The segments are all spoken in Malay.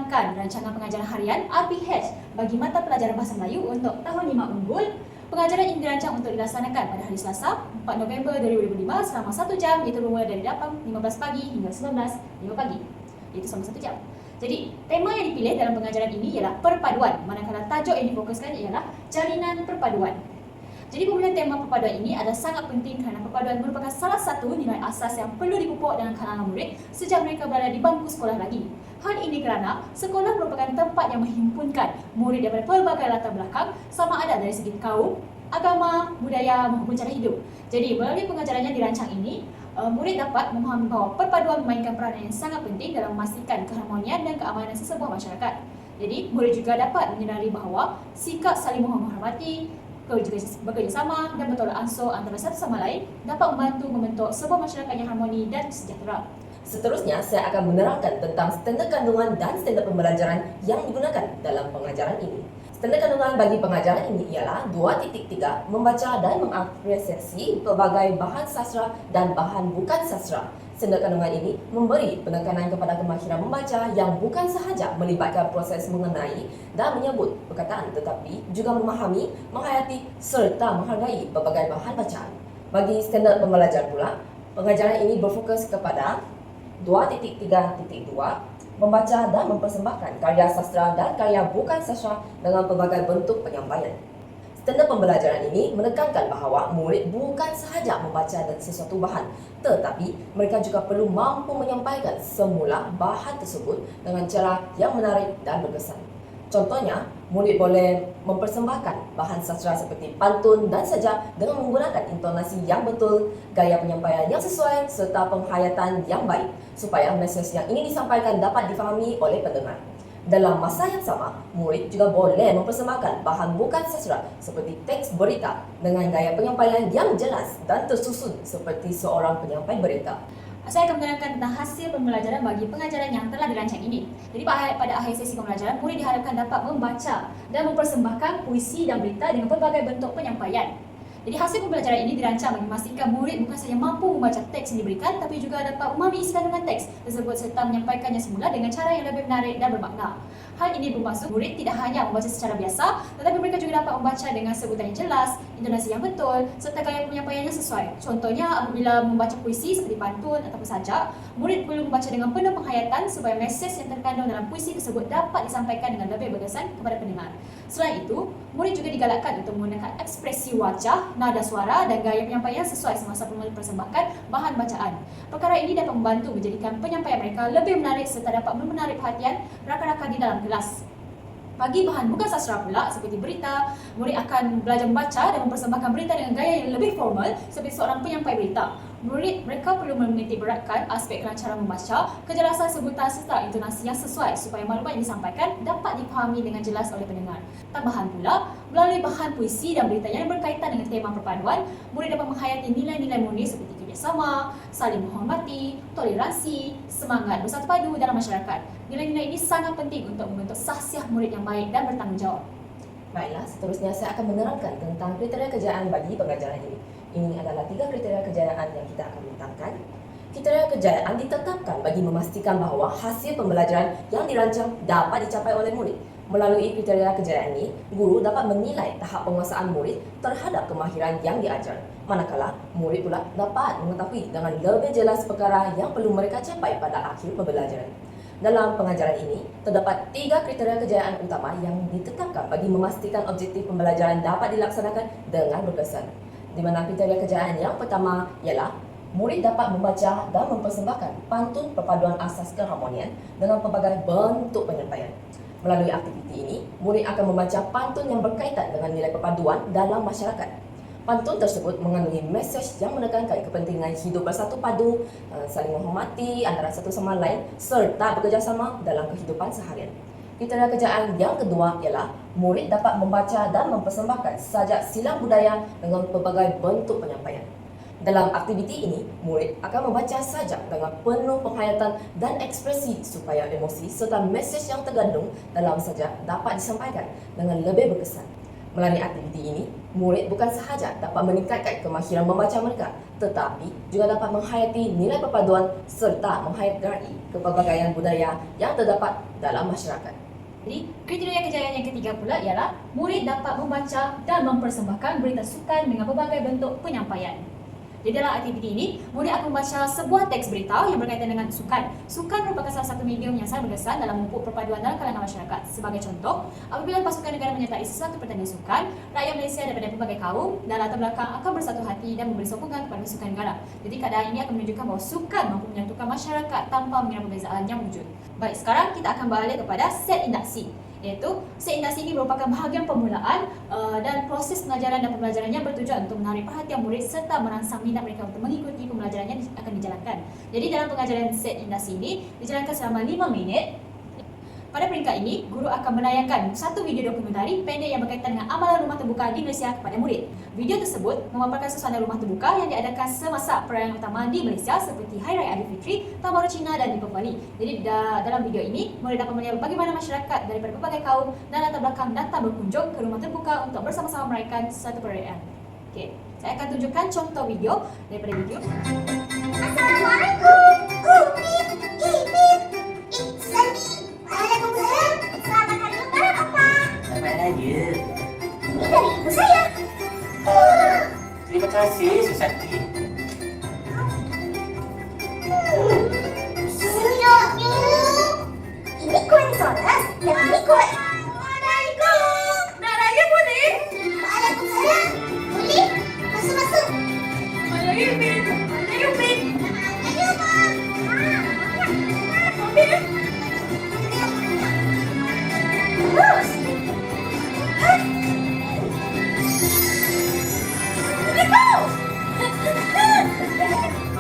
dilaksanakan Rancangan Pengajaran Harian RPH bagi mata pelajaran Bahasa Melayu untuk tahun 5 unggul. Pengajaran ini dirancang untuk dilaksanakan pada hari Selasa, 4 November 2025 selama 1 jam, iaitu bermula dari 8.15 pagi hingga 19.05 pagi. Iaitu selama 1 jam. Jadi, tema yang dipilih dalam pengajaran ini ialah perpaduan, manakala tajuk yang difokuskan ialah jalinan perpaduan. Jadi pemilihan tema perpaduan ini adalah sangat penting kerana perpaduan merupakan salah satu nilai asas yang perlu dipupuk dalam kalangan murid sejak mereka berada di bangku sekolah lagi. Hal ini kerana sekolah merupakan tempat yang menghimpunkan murid daripada pelbagai latar belakang sama ada dari segi kaum, agama, budaya maupun cara hidup. Jadi melalui pengajaran yang dirancang ini, murid dapat memahami bahawa perpaduan memainkan peranan yang sangat penting dalam memastikan keharmonian dan keamanan sesebuah masyarakat. Jadi murid juga dapat menyedari bahawa sikap saling menghormati, bekerjasama dan bertolak ansur antara satu sama lain dapat membantu membentuk sebuah masyarakat yang harmoni dan sejahtera. Seterusnya, saya akan menerangkan tentang standard kandungan dan standard pembelajaran yang digunakan dalam pengajaran ini. Standard kandungan bagi pengajaran ini ialah 2.3 membaca dan mengapresiasi pelbagai bahan sastra dan bahan bukan sastra. Standard kandungan ini memberi penekanan kepada kemahiran membaca yang bukan sahaja melibatkan proses mengenai dan menyebut perkataan tetapi juga memahami, menghayati serta menghargai pelbagai bahan bacaan. Bagi standard pembelajaran pula, pengajaran ini berfokus kepada 2.3.2 membaca dan mempersembahkan karya sastra dan karya bukan sastra dengan pelbagai bentuk penyampaian. Standard pembelajaran ini menekankan bahawa murid bukan sahaja membaca sesuatu bahan, tetapi mereka juga perlu mampu menyampaikan semula bahan tersebut dengan cara yang menarik dan berkesan. Contohnya, murid boleh mempersembahkan bahan sastra seperti pantun dan sajak dengan menggunakan intonasi yang betul, gaya penyampaian yang sesuai serta penghayatan yang baik supaya mesej yang ingin disampaikan dapat difahami oleh pendengar. Dalam masa yang sama, murid juga boleh mempersembahkan bahan bukan sastra seperti teks berita dengan gaya penyampaian yang jelas dan tersusun seperti seorang penyampai berita. Saya akan menerangkan tentang hasil pembelajaran bagi pengajaran yang telah dirancang ini. Jadi pada akhir sesi pembelajaran, murid diharapkan dapat membaca dan mempersembahkan puisi dan berita dengan pelbagai bentuk penyampaian. Jadi hasil pembelajaran ini dirancang bagi memastikan murid bukan sahaja mampu membaca teks yang diberikan tapi juga dapat memahami isi kandungan teks tersebut serta menyampaikannya semula dengan cara yang lebih menarik dan bermakna. Hal ini bermaksud murid tidak hanya membaca secara biasa tetapi mereka juga dapat membaca dengan sebutan yang jelas, intonasi yang betul serta gaya penyampaian yang sesuai. Contohnya apabila membaca puisi seperti pantun ataupun sajak, murid perlu membaca dengan penuh penghayatan supaya mesej yang terkandung dalam puisi tersebut dapat disampaikan dengan lebih berkesan kepada pendengar. Selain itu, murid juga digalakkan untuk menggunakan ekspresi wajah, nada suara dan gaya penyampaian sesuai semasa mempersembahkan bahan bacaan. Perkara ini dapat membantu menjadikan penyampaian mereka lebih menarik serta dapat menarik perhatian rakan-rakan di dalam kelas. Bagi bahan bukan sastra pula seperti berita, murid akan belajar membaca dan mempersembahkan berita dengan gaya yang lebih formal seperti seorang penyampai berita. Mereka perlu menitik beratkan aspek kelancaran membaca, kejelasan sebutan serta intonasi yang sesuai supaya maklumat yang disampaikan dapat dipahami dengan jelas oleh pendengar. Tambahan pula, melalui bahan puisi dan berita yang berkaitan dengan tema perpaduan, murid dapat menghayati nilai-nilai murni seperti kerjasama, saling menghormati, toleransi, semangat bersatu padu dalam masyarakat. Nilai-nilai ini sangat penting untuk membentuk sahsiah murid yang baik dan bertanggungjawab. Baiklah, seterusnya saya akan menerangkan tentang kriteria kejayaan bagi pengajaran ini. Ini adalah 3 kriteria kejayaan yang kita akan bentangkan. Kriteria kejayaan ditetapkan bagi memastikan bahawa hasil pembelajaran yang dirancang dapat dicapai oleh murid. Melalui kriteria kejayaan ini, guru dapat menilai tahap penguasaan murid terhadap kemahiran yang diajar. Manakala, murid pula dapat mengetahui dengan lebih jelas perkara yang perlu mereka capai pada akhir pembelajaran. Dalam pengajaran ini, terdapat 3 kriteria kejayaan utama yang ditetapkan bagi memastikan objektif pembelajaran dapat dilaksanakan dengan berkesan. Di mana kriteria kejayaan yang pertama ialah murid dapat membaca dan mempersembahkan pantun perpaduan asas keharmonian dengan pelbagai bentuk penyampaian. Melalui aktiviti ini, murid akan membaca pantun yang berkaitan dengan nilai perpaduan dalam masyarakat. Pantun tersebut mengandungi mesej yang menekankan kepentingan hidup bersatu padu, saling menghormati antara satu sama lain serta bekerjasama dalam kehidupan seharian. Kriteria kejayaan yang kedua ialah murid dapat membaca dan mempersembahkan sajak silang budaya dengan pelbagai bentuk penyampaian. Dalam aktiviti ini, murid akan membaca sajak dengan penuh penghayatan dan ekspresi supaya emosi serta mesej yang tergandung dalam sajak dapat disampaikan dengan lebih berkesan. Melalui aktiviti ini, murid bukan sahaja dapat meningkatkan kemahiran membaca mereka, tetapi juga dapat menghayati nilai perpaduan serta menghargai kepelbagaian budaya yang terdapat dalam masyarakat. Jadi, kriteria kejayaan yang ketiga pula ialah murid dapat membaca dan mempersembahkan berita sukan dengan pelbagai bentuk penyampaian. Di dalam aktiviti ini, murid akan membaca sebuah teks berita yang berkaitan dengan sukan. Sukan merupakan salah satu medium yang sangat berkesan dalam memupuk perpaduan dalam kalangan masyarakat. Sebagai contoh, apabila pasukan negara menyertai sesuatu pertandingan sukan, rakyat Malaysia daripada pelbagai kaum dan latar belakang akan bersatu hati dan memberi sokongan kepada pasukan negara. Jadi keadaan ini akan menunjukkan bahawa sukan mampu menyatukan masyarakat tanpa mengira perbezaan yang wujud. Baik, sekarang kita akan beralih kepada set induksi. Iaitu set induksi ini merupakan bahagian permulaan dan proses pengajaran dan pembelajaran yang bertujuan untuk menarik perhatian murid serta merangsang minat mereka untuk mengikuti pembelajaran yang akan dijalankan. Jadi dalam pengajaran set induksi ini dijalankan selama 5 minit. Pada peringkat ini, guru akan menayangkan satu video dokumentari pendek yang berkaitan dengan amalan rumah terbuka di Malaysia kepada murid. Video tersebut memaparkan suasana rumah terbuka yang diadakan semasa perayaan utama di Malaysia seperti Hari Raya Aidilfitri, Tahun Baru Cina dan Deepavali. Jadi dalam video ini, murid dapat melihat bagaimana masyarakat daripada pelbagai kaum dan latar belakang datang berkunjung ke rumah terbuka untuk bersama-sama merayakan suatu perayaan. Okey, saya akan tunjukkan contoh video daripada video. Assalamualaikum. Sandy. Waalaikumsalam. Selamat hari lebaran, Opa. Selamat Raya. Ini dari ibu saya. Terima kasih, Susati. Sedapnya. Ini kuih sodas dan ini kuih. Assalamualaikum. Nak raya boleh? Waalaikumsalam. Boleh? Masuk-masuk. Mana Yupin? Mana Yupin? Ayo, Mak. Mobil. Terus. Hah? Ini kau.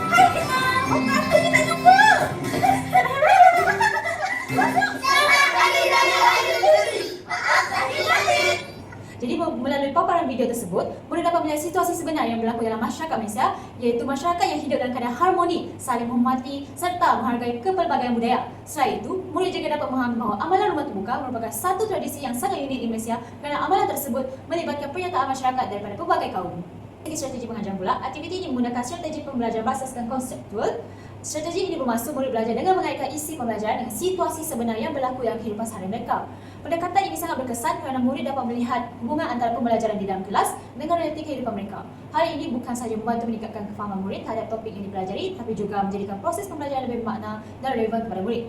Hai, kenal. Opa, kita jumpa. Masuk. Selamat Hari Raya Aidilfitri. Maaf lahir batin. Jadi melalui paparan video tersebut, murid dapat melihat situasi sebenar yang berlaku dalam masyarakat Malaysia, iaitu masyarakat yang hidup dalam keadaan harmoni, saling menghormati serta menghargai kepelbagaian budaya. Selain itu, murid juga dapat memahami bahawa amalan rumah terbuka merupakan satu tradisi yang sangat unik di Malaysia kerana amalan tersebut melibatkan penyertaan masyarakat daripada pelbagai kaum. Segi strategi pengajaran pula, aktiviti ini menggunakan strategi pembelajaran berasaskan konseptual. Strategi ini bermaksud murid belajar dengan mengaitkan isi pembelajaran dengan situasi sebenar yang berlaku dalam kehidupan seharian mereka. Pendekatan ini sangat berkesan kerana murid dapat melihat hubungan antara pembelajaran di dalam kelas dengan realiti kehidupan mereka. Hal ini bukan sahaja membantu meningkatkan kefahaman murid terhadap topik yang dipelajari, tapi juga menjadikan proses pembelajaran lebih bermakna dan relevan kepada murid.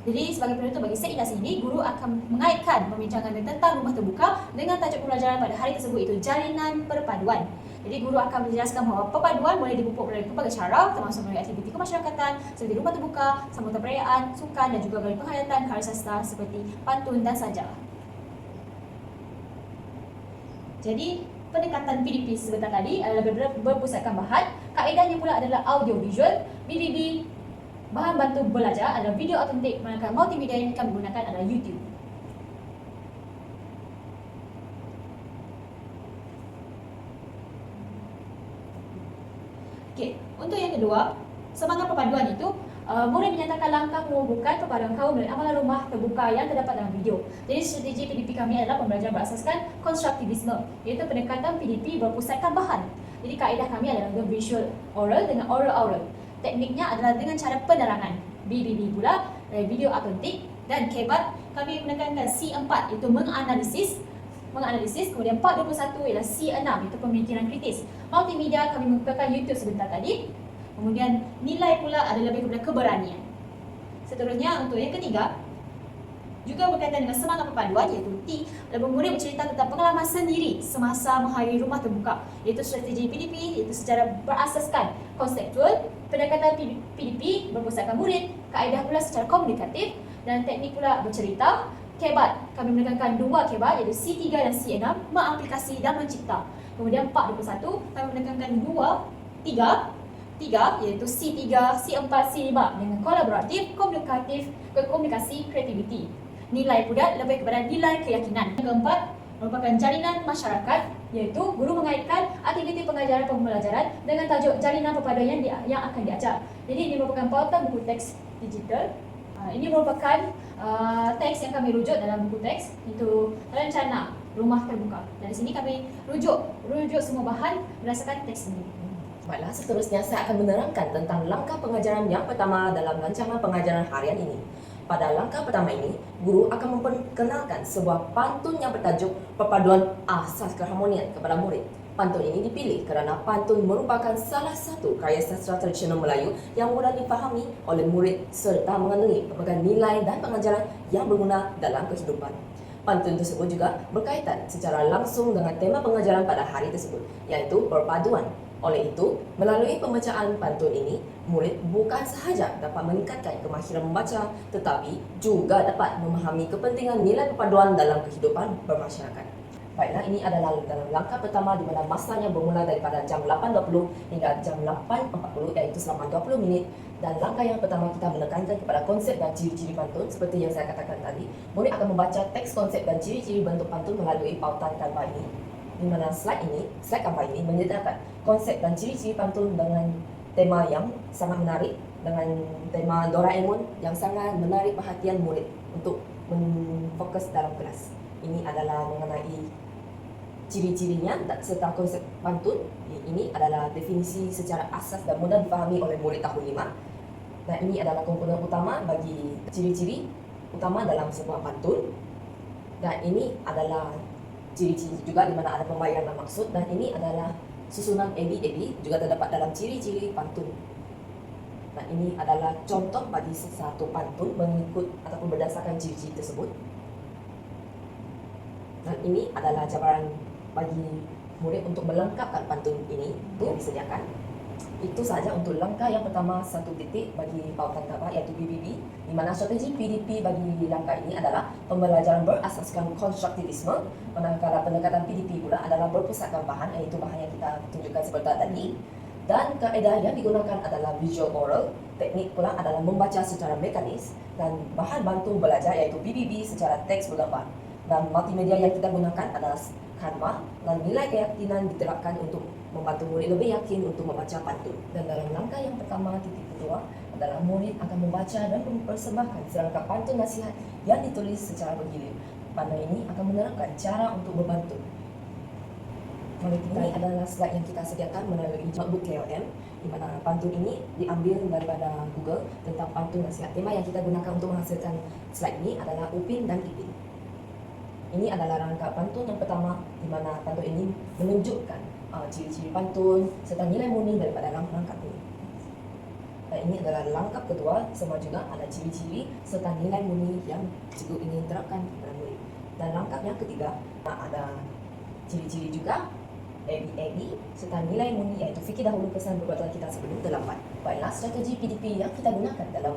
Jadi sebagai penutup bagi set induksi ini, guru akan mengaitkan pembincangan tentang rumah terbuka dengan tajuk pembelajaran pada hari tersebut, iaitu jalinan perpaduan. Jadi guru akan menjelaskan bahawa perpaduan boleh dipupuk melalui pelbagai cara, termasuk melalui aktiviti kemasyarakatan seperti rumah terbuka, sambutan perayaan, sukan dan juga melalui penghayatan karya sastra seperti pantun dan sajak. Jadi pendekatan PDP sebentar tadi adalah berpusatkan bahan. Kaedahnya pula adalah audio visual. BBB bahan bantu belajar adalah video autentik, manakala multimedia yang kami gunakan adalah YouTube. Okey, untuk yang kedua, semangat perpaduan itu, murid menyatakan langkah menghubungkan perpaduan kaum melalui amalan rumah terbuka yang terdapat dalam video. Jadi strategi PDP kami adalah pembelajaran berasaskan konstruktivisme, iaitu pendekatan PDP berpusatkan bahan. Jadi kaedah kami adalah visual oral dengan oral oral. Tekniknya adalah dengan cara penerangan. BBB pula video autentik, dan kebat kami menekankan C4 iaitu menganalisis, kemudian 421 ialah C6 iaitu pemikiran kritis. Multimedia kami menggunakan YouTube sebentar tadi. Kemudian nilai pula adalah lebih kepada keberanian. Seterusnya untuk yang ketiga, juga berkaitan dengan semangat perpaduan, iaitu T, murid bercerita tentang pengalaman sendiri semasa menghadiri rumah terbuka, iaitu strategi PDP, iaitu secara berasaskan konseptual. Pendekatan PDP berpusatkan murid, kaedah pula secara komunikatif, dan teknik pula bercerita. Kebat, kami menekankan dua kebat, iaitu C3 dan C6, mengaplikasi dan mencipta. Kemudian 421, kami menekankan tiga, iaitu C3, C4, C5 dengan kolaboratif, komunikasi, kreativiti. Nilai pula lebih kepada nilai keyakinan. Yang keempat merupakan jalinan masyarakat, iaitu guru mengaitkan aktiviti pengajaran pembelajaran dengan tajuk jalinan perpaduan yang akan diajar. Jadi ini merupakan pautan buku teks digital. Ini merupakan teks yang kami rujuk dalam buku teks, itu rencana rumah terbuka. Dan di sini kami rujuk semua bahan berdasarkan teks ini. Baiklah, seterusnya saya akan menerangkan tentang langkah pengajaran yang pertama dalam rancangan pengajaran harian ini. Pada langkah pertama ini, guru akan memperkenalkan sebuah pantun yang bertajuk Perpaduan Asas Keharmonian kepada murid. Pantun ini dipilih kerana pantun merupakan salah satu karya sastra tradisional Melayu yang mudah dipahami oleh murid serta mengandungi pelbagai nilai dan pengajaran yang berguna dalam kehidupan. Pantun tersebut juga berkaitan secara langsung dengan tema pengajaran pada hari tersebut, iaitu perpaduan. Oleh itu, melalui pembacaan pantun ini, murid bukan sahaja dapat meningkatkan kemahiran membaca, tetapi juga dapat memahami kepentingan nilai perpaduan dalam kehidupan bermasyarakat. Baiklah, ini adalah dalam langkah pertama di mana masanya bermula daripada jam 8.20 hingga jam 8.40, iaitu selama 20 minit. Dan langkah yang pertama kita menekankan kepada konsep dan ciri-ciri pantun. Seperti yang saya katakan tadi, murid akan membaca teks konsep dan ciri-ciri bentuk pantun melalui pautan Canva ini. Di mana slide Canva ini menyediakan konsep dan ciri-ciri pantun dengan tema yang sangat menarik, dengan tema Doraemon yang sangat menarik perhatian murid untuk fokus dalam kelas. Ini adalah mengenai ciri-cirinya serta konsep pantun. Ini adalah definisi secara asas dan mudah dipahami oleh murid tahun 5. Dan ini adalah komponen utama bagi ciri-ciri utama dalam sebuah pantun. Dan ini adalah ciri-ciri juga di mana ada pembayaran dan maksud. Dan ini adalah susunan ABAB juga terdapat dalam ciri-ciri pantun. Dan ini adalah contoh bagi satu pantun mengikut ataupun berdasarkan ciri-ciri tersebut. Dan ini adalah cabaran bagi murid untuk melengkapkan pantun ini yang disediakan. Itu sahaja untuk langkah yang pertama, 1 titik bagi pautan Canva, iaitu PBB, di mana strategi PDP bagi langkah ini adalah pembelajaran berasaskan konstruktivisme, manakala pendekatan PDP pula adalah berpusatkan bahan, iaitu bahan yang kita tunjukkan seperti tadi. Dan kaedah yang digunakan adalah visual oral, teknik pula adalah membaca secara mekanis, dan bahan bantu belajar iaitu PBB secara teks bergambar. Dan multimedia yang kita gunakan adalah Canva, dan nilai keyakinan diterapkan untuk membantu murid lebih yakin untuk membaca pantun. Dan dalam langkah yang pertama, titik kedua, adalah murid akan membaca dan mempersembahkan serangkap pantun nasihat yang ditulis secara bergilir. Panel ini akan menerangkan cara untuk berpantun. Ini adalah slide yang kita sediakan melalui notebook KLM, di mana pantun ini diambil daripada Google tentang pantun nasihat. Tema yang kita gunakan untuk menghasilkan slide ini adalah Upin dan Ipin. Ini adalah rangka pantun yang pertama, di mana pantun ini menunjukkan ciri-ciri pantun serta nilai murni daripada rangkap ini. Dan ini adalah langkah kedua, sama juga ada ciri-ciri serta nilai murni yang cikgu ingin terapkan kepada murid. Dan langkah yang ketiga, ada ciri-ciri juga ABAB serta nilai murni, iaitu fikir dahulu kesan perbuatan kita sebelum terlambat. Baiklah, strategi PDP yang kita gunakan dalam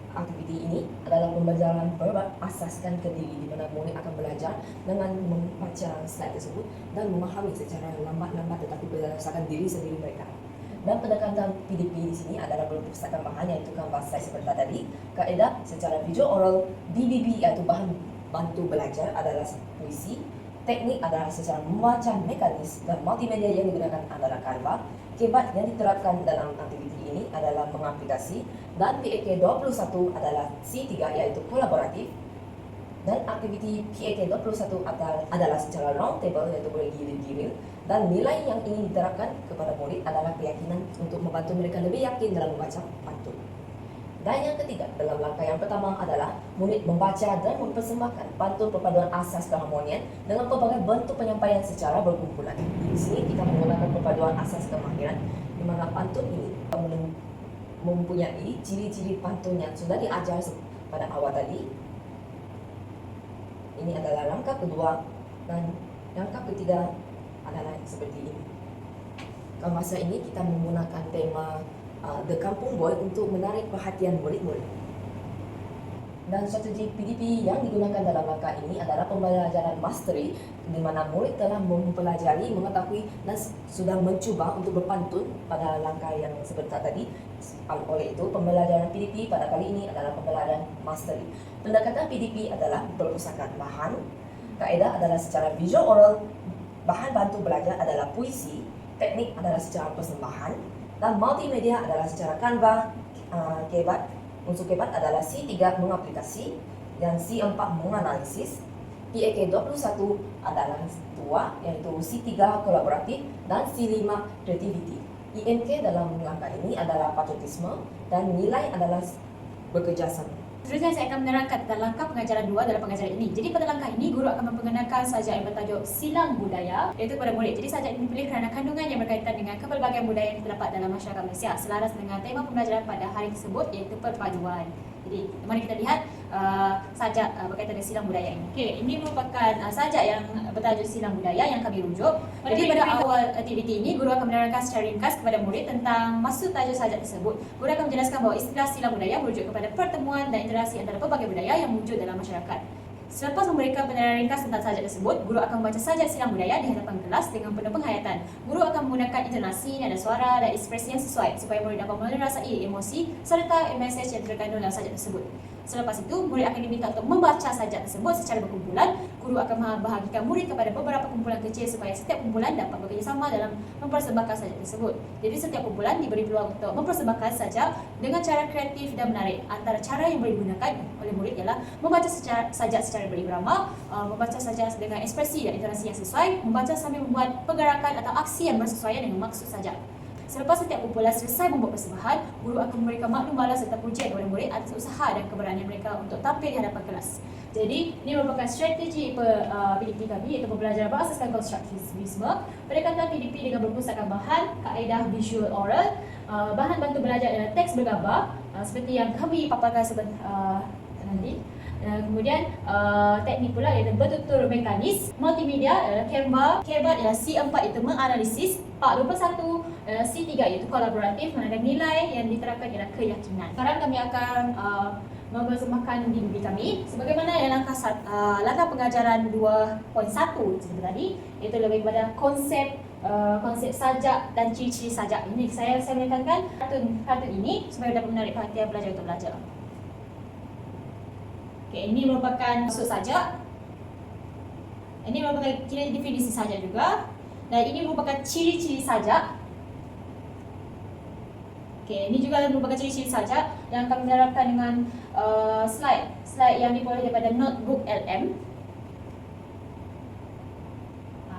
aktiviti ini adalah pembelajaran berasaskan ke diri, di mana murid akan belajar dengan membaca slide tersebut dan memahami secara lambat-lambat tetapi berdasarkan diri sendiri mereka. Dan pendekatan PDP di sini adalah berpusatkan bahan, iaitu Canva slide seperti tadi. Kaedah secara visual oral, BBB iaitu bahan bantu belajar adalah puisi. Teknik adalah secara membaca mekanis, dan multimedia yang digunakan adalah Canva. Kebat yang diterapkan dalam aktiviti ini adalah mengaplikasi, dan PAK 21 adalah C3 iaitu kolaboratif. Dan aktiviti PAK 21 adalah secara round table iaitu bergilir-gilir, dan nilai yang ingin diterapkan kepada murid adalah keyakinan untuk membantu mereka lebih yakin dalam membaca pantun. Dan yang ketiga, dalam langkah yang pertama adalah murid membaca dan mempersembahkan pantun perpaduan asas keharmonian dengan pelbagai bentuk penyampaian secara berkumpulan. Di sini kita menggunakan perpaduan asas kemahiran, di mana pantun ini mempunyai ciri-ciri pantun yang sudah diajar pada awal tadi. Ini adalah langkah kedua, dan langkah ketiga adalah seperti ini. Kalau masa ini kita menggunakan tema The Kampung Boy untuk menarik perhatian murid-murid. Dan strategi PDP yang digunakan dalam langkah ini adalah pembelajaran mastery, di mana murid telah mempelajari, mengetahui dan sudah mencuba untuk berpantun pada langkah yang seperti tadi. Oleh itu, pembelajaran PDP pada kali ini adalah pembelajaran mastery. Pendekatan PDP adalah berpusatkan bahan. Kaedah adalah secara visual oral, bahan bantu belajar adalah puisi, teknik adalah secara persembahan, dan multimedia adalah secara Canva. Kebat, unsur kebat adalah C3 mengaplikasi, dan C4 menganalisis, PAK 21 adalah 2, yaitu C3 kolaboratif dan C5 creativity. INK dalam langkah ini adalah patriotisme dan nilai adalah bekerjasama. Seterusnya saya akan menerangkan tentang langkah pengajaran 2 dalam pengajaran ini. Jadi pada langkah ini, guru akan memperkenalkan sajak yang bertajuk Silang Budaya iaitu kepada murid. Jadi sajak ini dipilih kerana kandungan yang berkaitan dengan kepelbagaian budaya yang terdapat dalam masyarakat Malaysia selaras dengan tema pembelajaran pada hari tersebut iaitu perpaduan. Jadi mari kita lihat sajak berkaitan dengan silang budaya ini. Okey, ini merupakan sajak yang bertajuk Silang Budaya yang kami rujuk. Jadi pada awal aktiviti ini, guru akan menerangkan secara ringkas kepada murid tentang maksud tajuk sajak tersebut. Guru akan menjelaskan bahawa istilah silang budaya merujuk kepada pertemuan dan interaksi antara pelbagai budaya yang wujud dalam masyarakat. Selepas memberikan penerangan ringkas tentang sajak tersebut, guru akan membaca sajak silang budaya di hadapan kelas dengan penuh penghayatan. Guru akan menggunakan intonasi, nada suara dan ekspresi yang sesuai supaya murid dapat merasai emosi serta mesej yang terkandung dalam sajak tersebut. Selepas itu, murid akan diminta untuk membaca sajak tersebut secara berkumpulan. Guru akan membahagikan murid kepada beberapa kumpulan kecil supaya setiap kumpulan dapat bekerjasama dalam mempersembahkan sajak tersebut. Jadi setiap kumpulan diberi peluang untuk mempersembahkan sajak dengan cara kreatif dan menarik. Antara cara yang boleh digunakan oleh murid ialah membaca sajak secara berirama, membaca sajak dengan ekspresi dan intonasi yang sesuai, membaca sambil membuat pergerakan atau aksi yang bersesuaian dengan maksud sajak. Selepas setiap kumpulan selesai membuat persembahan, guru akan memberikan maklum balas serta pujian kepada murid atas usaha dan keberanian mereka untuk tampil di hadapan kelas. Jadi, ini merupakan strategi PDP kami iaitu pembelajaran berasaskan konstruktivisme. Pendekatan PDP dengan berpusatkan bahan, kaedah visual oral, bahan bantu belajar adalah teks bergambar seperti yang kami paparkan nanti. Kemudian teknik pula iaitu bertutur mekanis, multimedia adalah Canva, Kebat ialah C4 itu menganalisis, Pak 21 adalah C3 iaitu kolaboratif, mana nilai yang diterapkan ialah keyakinan. Sekarang kami akan mempersembahkan DVD kami sebagaimana yang langkah pengajaran 2.1 seperti tadi, iaitu lebih kepada konsep sajak dan ciri-ciri sajak. Ini saya menekankan kartun ini supaya dapat menarik perhatian pelajar untuk belajar. Okey, ini merupakan maksud sajak. Ini merupakan kira definisi sajak juga. Dan ini merupakan ciri-ciri sajak. Okey, ini juga merupakan ciri-ciri sajak yang kami menerapkan dengan slide yang diperoleh daripada notebook LM.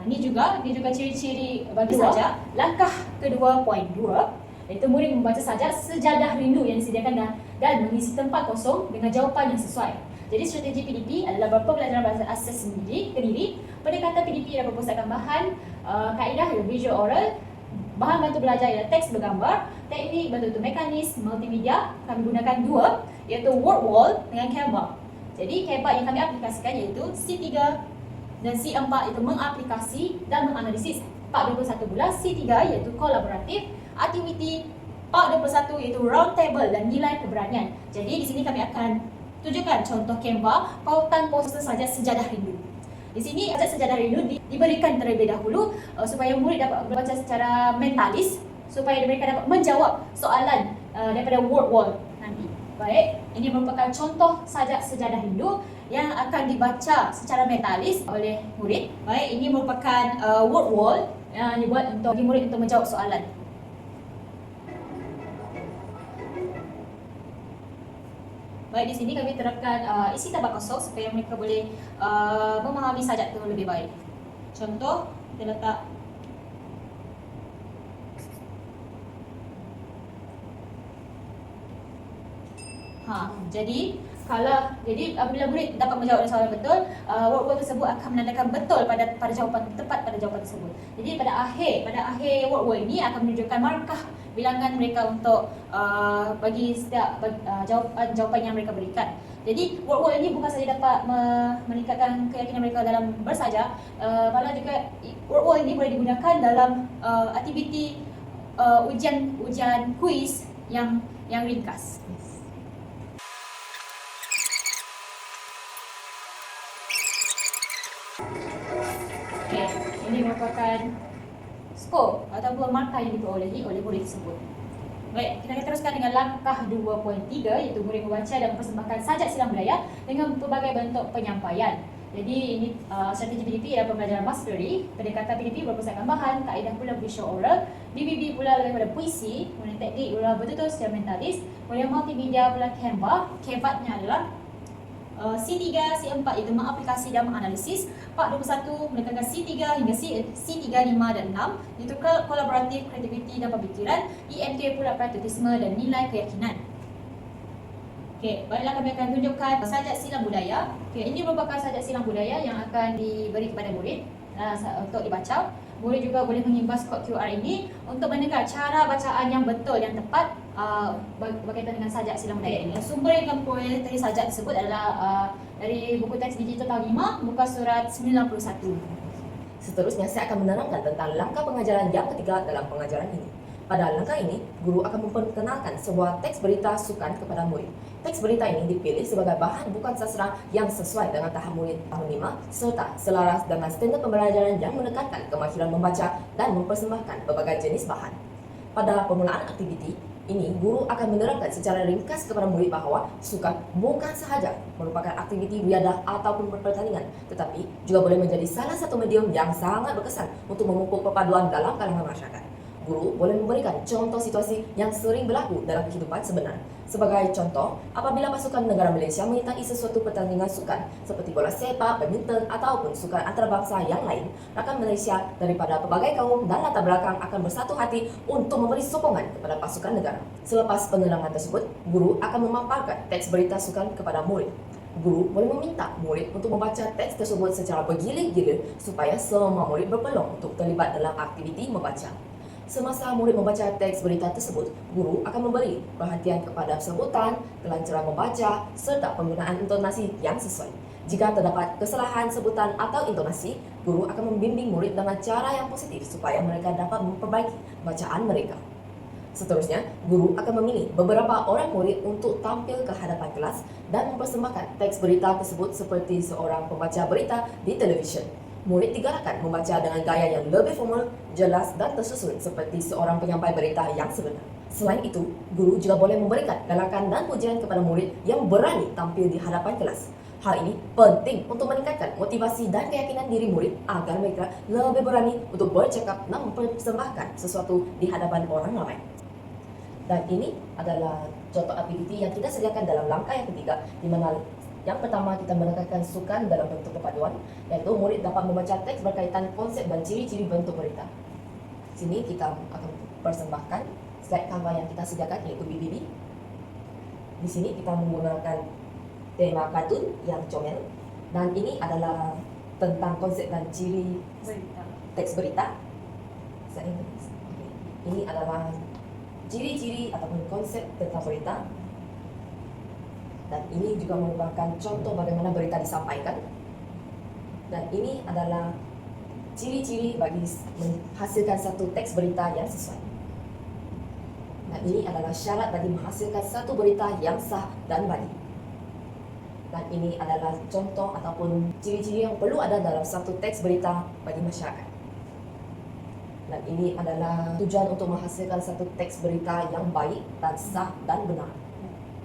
Ini juga ciri-ciri bagi sajak. Langkah kedua poin 2 iaitu murid membaca sajak sejadah rindu yang disediakan dan mengisi tempat kosong dengan jawapan yang sesuai. Jadi strategi PDP adalah pembelajaran bahasa asas ke diri. Pendekatan PDP adalah berpusatkan bahan, kaedah ialah visual oral, bahan bantu belajar ialah teks bergambar, teknik bertutur mekanis, multimedia kami gunakan 2 iaitu word wall dengan Canva. Jadi Canva yang kami aplikasikan iaitu C3 dan C4 itu mengaplikasi dan menganalisis. Part 21 pula C3 iaitu kolaboratif, aktiviti Part 21 iaitu round table dan nilai keberanian. Jadi di sini kami akan tunjukkan contoh Canva pautan poster sajak sejadah rindu. Di sini sajak sejadah rindu diberikan terlebih dahulu supaya murid dapat membaca secara mentalis supaya mereka dapat menjawab soalan daripada word wall nanti. Baik, ini merupakan contoh sajak sejadah rindu yang akan dibaca secara mentalis oleh murid. Baik, ini merupakan word wall yang dibuat untuk murid untuk menjawab soalan. Baik, di sini kami terapkan isi tabak kosong supaya mereka boleh memahami sajak itu lebih baik. Contoh, kita letak jadi apabila murid dapat menjawab soalan betul, word tersebut akan menandakan betul pada jawapan tepat pada jawapan tersebut. Jadi pada akhir word ini akan menunjukkan markah bilangan mereka untuk bagi setiap jawapan yang mereka berikan. Jadi word ini bukan saja dapat meningkatkan keyakinan mereka dalam bersajak, malah juga word ini boleh digunakan dalam aktiviti ujian kuis yang ringkas. Okay, ini merupakan skor ataupun markah yang diperolehi oleh murid tersebut. Baik, kita akan teruskan dengan langkah 2.3 iaitu murid membaca dan mempersembahkan sajak silang budaya dengan pelbagai bentuk penyampaian. Jadi ini strategi PDP ialah pembelajaran mastery. Pendekatan PDP berpusatkan bahan, kaedah pula visual oral, BBB pula lebih pada puisi, kemudian teknik pula bertutur secara mentalis, kemudian multimedia pula Canva. Canva-nya adalah C3, C4 itu mengaplikasi dan menganalisis. Part 21 menekankan C3 hingga C35 dan 6 itu kolaboratif, kreativiti dan pemikiran. EMK pula pragmatisme dan nilai keyakinan. Okey, baiklah kami akan tunjukkan sajak silang budaya. Okey, ini merupakan sajak silang budaya yang akan diberi kepada murid untuk dibaca. Murid juga boleh mengimbas kod QR ini untuk mendengar cara bacaan yang betul, yang tepat berkaitan dengan sajak silang budaya ini. Sumber yang kami peroleh dari sajak tersebut adalah dari buku teks digital tahun 5, muka surat 91. Seterusnya, saya akan menerangkan tentang langkah pengajaran yang ketiga dalam pengajaran ini. Pada langkah ini, guru akan memperkenalkan sebuah teks berita sukan kepada murid. Teks berita ini dipilih sebagai bahan bukan sastra yang sesuai dengan tahap murid tahun 5 serta selaras dengan standard pembelajaran yang menekankan kemahiran membaca dan mempersembahkan berbagai jenis bahan. Pada permulaan aktiviti ini, guru akan menerangkan secara ringkas kepada murid bahawa sukan bukan sahaja merupakan aktiviti riadah ataupun pertandingan, tetapi juga boleh menjadi salah satu medium yang sangat berkesan untuk memupuk perpaduan dalam kalangan masyarakat. Guru boleh memberikan contoh situasi yang sering berlaku dalam kehidupan sebenar. Sebagai contoh, apabila pasukan negara Malaysia menyertai sesuatu pertandingan sukan seperti bola sepak, badminton ataupun sukan antarabangsa yang lain, rakan Malaysia daripada pelbagai kaum dan latar belakang akan bersatu hati untuk memberi sokongan kepada pasukan negara. Selepas penerangan tersebut, guru akan memaparkan teks berita sukan kepada murid. Guru boleh meminta murid untuk membaca teks tersebut secara bergilir-gilir supaya semua murid berpeluang untuk terlibat dalam aktiviti membaca. Semasa murid membaca teks berita tersebut, guru akan memberi perhatian kepada sebutan, kelancaran membaca, serta penggunaan intonasi yang sesuai. Jika terdapat kesalahan sebutan atau intonasi, guru akan membimbing murid dengan cara yang positif supaya mereka dapat memperbaiki bacaan mereka. Seterusnya, guru akan memilih beberapa orang murid untuk tampil ke hadapan kelas dan mempersembahkan teks berita tersebut seperti seorang pembaca berita di televisyen. Murid digalakkan membaca dengan gaya yang lebih formal, jelas dan tersusun seperti seorang penyampai berita yang sebenar. Selain itu, guru juga boleh memberikan galakan dan pujian kepada murid yang berani tampil di hadapan kelas. Hal ini penting untuk meningkatkan motivasi dan keyakinan diri murid agar mereka lebih berani untuk bercakap dan mempersembahkan sesuatu di hadapan orang ramai. Dan ini adalah contoh aktiviti yang kita sediakan dalam langkah yang ketiga, di mana yang pertama kita menekankan sukan dalam bentuk perpaduan, iaitu murid dapat membaca teks berkaitan konsep dan ciri-ciri bentuk berita. Sini kita akan persembahkan slide cover yang kita sediakan, iaitu BBB. Di sini kita menggunakan tema kartun yang comel, dan ini adalah tentang konsep dan ciri teks berita. Ini adalah ciri-ciri ataupun konsep tentang berita. Dan ini juga merupakan contoh bagaimana berita disampaikan. Dan ini adalah ciri-ciri bagi menghasilkan satu teks berita yang sesuai. Dan ini adalah syarat bagi menghasilkan satu berita yang sah dan valid. Dan ini adalah contoh ataupun ciri-ciri yang perlu ada dalam satu teks berita bagi masyarakat. Dan ini adalah tujuan untuk menghasilkan satu teks berita yang baik dan sah dan benar.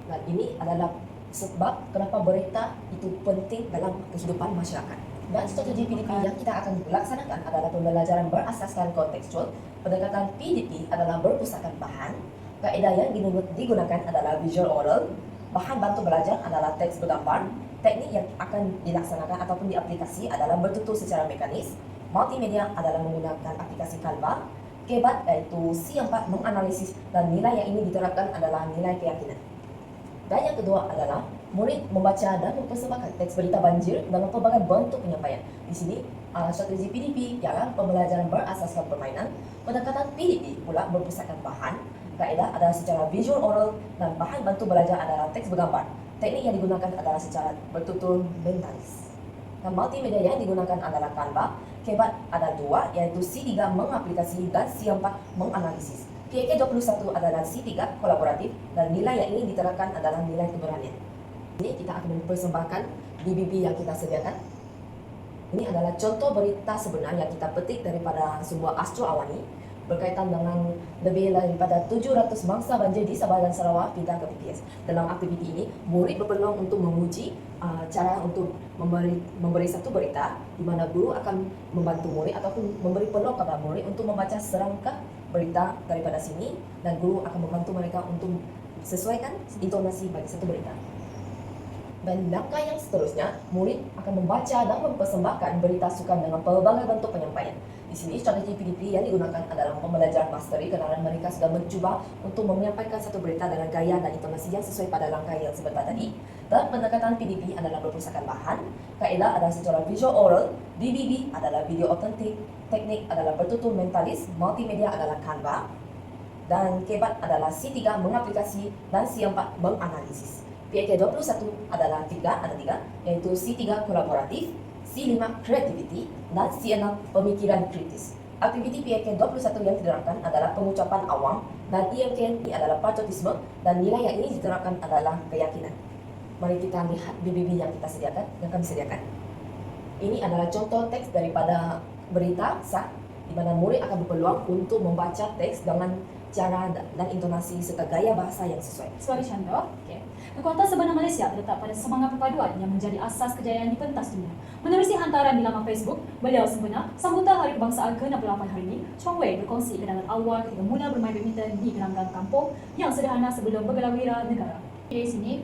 Dan ini adalah sebab kenapa berita itu penting dalam kehidupan masyarakat. Dan strategi PDP yang kita akan laksanakan adalah pembelajaran berasaskan kontekstual. Pendekatan PDP adalah berpusatkan bahan. Kaedah yang digunakan adalah visual oral. Bahan bantu belajar adalah teks bergambar. Teknik yang akan dilaksanakan ataupun diaplikasi adalah bertutur secara mekanis. Multimedia adalah menggunakan aplikasi Canva. Kebat iaitu C4 menganalisis, dan nilai yang ini diterapkan adalah nilai keyakinan. Dan yang kedua adalah murid membaca dan mempersembahkan teks berita banjir dalam pelbagai bentuk penyampaian. Di sini, strategi PDP ialah pembelajaran berasaskan permainan. Pendekatan PDP pula berpusatkan bahan. Kaedah adalah secara visual oral, dan bahan bantu belajar adalah teks bergambar. Teknik yang digunakan adalah secara bertutur mentalis. Dan multimedia yang digunakan adalah Canva. Kebat ada dua, iaitu C3 mengaplikasi dan C4 menganalisis. PAK 21 adalah C3 kolaboratif, dan nilai yang ini diterapkan adalah nilai keberanian. Ini kita akan mempersembahkan BBB yang kita sediakan. Ini adalah contoh berita sebenar yang kita petik daripada sebuah Astro Awani berkaitan dengan lebih daripada 700 mangsa banjir di Sabah dan Sarawak pindah ke PPS. Dalam aktiviti ini, murid berpeluang untuk menguji cara untuk memberi satu berita, di mana guru akan membantu murid ataupun memberi peluang kepada murid untuk membaca serangkaian berita daripada sini, dan guru akan membantu mereka untuk sesuaikan intonasi bagi satu berita. Dan langkah yang seterusnya, murid akan membaca dan mempersembahkan berita sukan dengan pelbagai bentuk penyampaian. Di sini strategi PDP yang digunakan adalah pembelajaran mastery kerana mereka sudah mencuba untuk menyampaikan satu berita dengan gaya dan intonasi yang sesuai pada langkah yang sebentar tadi. Dan pendekatan PDP adalah berpusatkan bahan, kaedah adalah secara visual oral, DBB adalah video otentik, teknik adalah bertutur mentalis, multimedia adalah Canva, dan kebat adalah C3 mengaplikasi dan C4 menganalisis. PAK 21 adalah ada tiga, iaitu C3 kolaboratif, C5 creativity, dan C6 pemikiran kritis. Aktiviti PAK 21 yang diterapkan adalah pengucapan awam, dan IMK adalah patriotisme, dan nilai yang ini diterapkan adalah keyakinan. Mari kita lihat BBB yang kami sediakan. Ini adalah contoh teks daripada berita sah, di mana murid akan berpeluang untuk membaca teks dengan cara dan intonasi serta gaya bahasa yang sesuai. Sebagai contoh, kekuatan sebenar Malaysia terletak pada semangat perpaduan yang menjadi asas kejayaan di pentas dunia. Menerusi hantaran di laman Facebook, beliau sempena sambutan Hari Kebangsaan ke-68 hari ini, Chong Wei berkongsi kenangan awal ketika mula bermain badminton di gelanggang kampung yang sederhana sebelum bergelar wira negara. Di sini,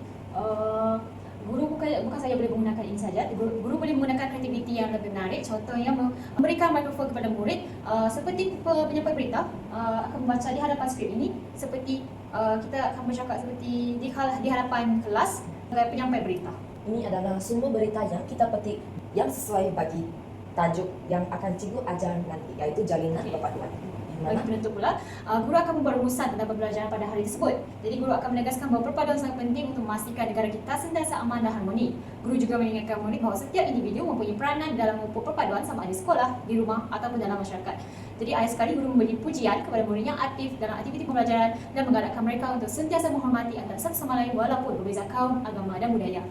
guru bukan saja boleh menggunakan ini saja, guru boleh menggunakan kreativiti yang lebih menarik. Contohnya memberikan mikrofon kepada murid seperti penyampai berita akan membaca di hadapan skrip ini seperti kita akan bercakap seperti di hadapan kelas sebagai penyampai berita. Ini adalah sumber berita yang kita petik yang sesuai bagi tajuk yang akan cikgu ajar nanti, iaitu jalinan perpaduan. Bagi penutup pula, guru akan membuat rumusan tentang pembelajaran pada hari tersebut. Jadi guru akan menegaskan bahawa perpaduan sangat penting untuk memastikan negara kita sentiasa aman dan harmoni. Guru juga mengingatkan murid bahawa setiap individu mempunyai peranan dalam memupuk perpaduan sama ada di sekolah, di rumah ataupun dalam masyarakat. Jadi akhir sekali guru memberi pujian kepada murid yang aktif dalam aktiviti pembelajaran dan menggalakkan mereka untuk sentiasa menghormati antara satu sama lain walaupun berbeza kaum, agama dan budaya.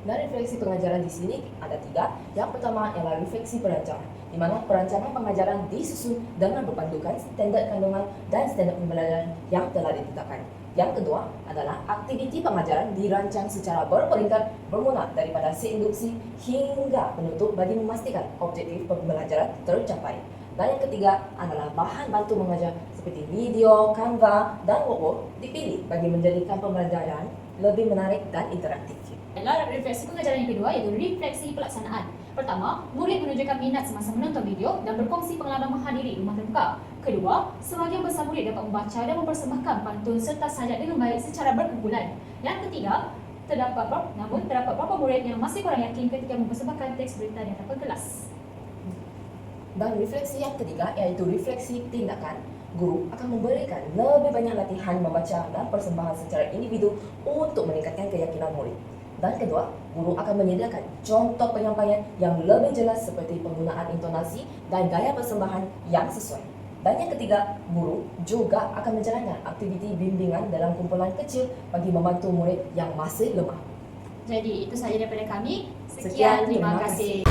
Dan refleksi pengajaran di sini ada tiga. Yang pertama ialah refleksi perancangan, di mana perancangan pengajaran disusun dengan berpandukan standard kandungan dan standard pembelajaran yang telah ditetapkan. Yang kedua adalah aktiviti pengajaran dirancang secara berperingkat bermula daripada seinduksi hingga penutup bagi memastikan objektif pembelajaran tercapai. Dan yang ketiga adalah bahan bantu mengajar seperti video, Canva, dan workbook dipilih bagi menjadikan pembelajaran lebih menarik dan interaktif. Adalah refleksi pengajaran yang kedua, iaitu refleksi pelaksanaan. Pertama, murid menunjukkan minat semasa menonton video dan berkongsi pengalaman menghadiri rumah terbuka. Kedua, sebahagian besar murid dapat membaca dan mempersembahkan pantun serta sajak dengan baik secara berkumpulan. Yang ketiga, terdapat beberapa murid yang masih kurang yakin ketika mempersembahkan teks berita di hadapan kelas. Dan refleksi yang ketiga iaitu refleksi tindakan. Guru akan memberikan lebih banyak latihan membaca dan persembahan secara individu untuk meningkatkan keyakinan murid. Dan kedua, guru akan menyediakan contoh penyampaian yang lebih jelas seperti penggunaan intonasi dan gaya persembahan yang sesuai. Dan yang ketiga, guru juga akan menjalankan aktiviti bimbingan dalam kumpulan kecil bagi membantu murid yang masih lemah. Jadi itu sahaja daripada kami. Sekian, terima kasih.